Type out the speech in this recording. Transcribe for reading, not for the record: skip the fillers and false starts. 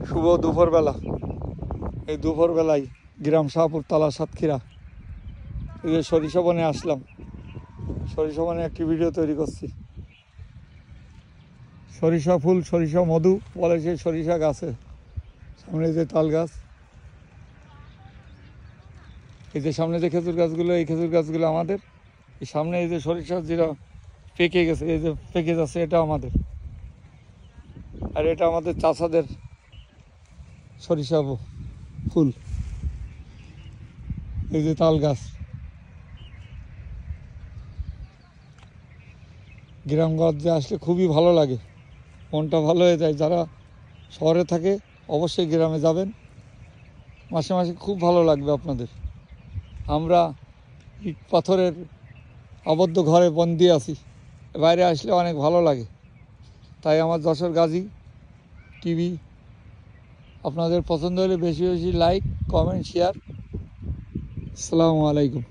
শুভ দুপুরবেলা। এই দুপুরবেলায় গ্রাম শাহপুর তালা সাতক্ষীরা এই যে সরিষা বনে আসলাম। সরিষা বনে একটি ভিডিও তৈরি করছি। সরিষা ফুল, সরিষা মধু বলে সেই সরিষা গাছে। সামনে যে তাল গাছ, এই যে সামনে যে খেজুর গাছগুলো, এই খেজুর গাছগুলো আমাদের। এই সামনে এই যে সরিষা যেটা পেকে গেছে, এই যে পেকে যাচ্ছে, এটা আমাদের। আর এটা আমাদের চাষাদের সরিষা ফুল। এই যে তাল গাছ। গ্রামগঞ্জে আসলে খুবই ভালো লাগে, মনটা ভালো হয়ে যায়। যারা শহরে থাকে অবশ্যই গ্রামে যাবেন, মাসে মাসে খুব ভালো লাগবে আপনাদের। আমরা ইট পাথরের আবদ্ধ ঘরে বন্দি আছি, বাইরে আসলে অনেক ভালো লাগে। তাই আমার যশোর গাজী টিভি আপনাদের পছন্দ হলে বেশি বেশি লাইক, কমেন্ট, শেয়ার। আসসালামু আলাইকুম।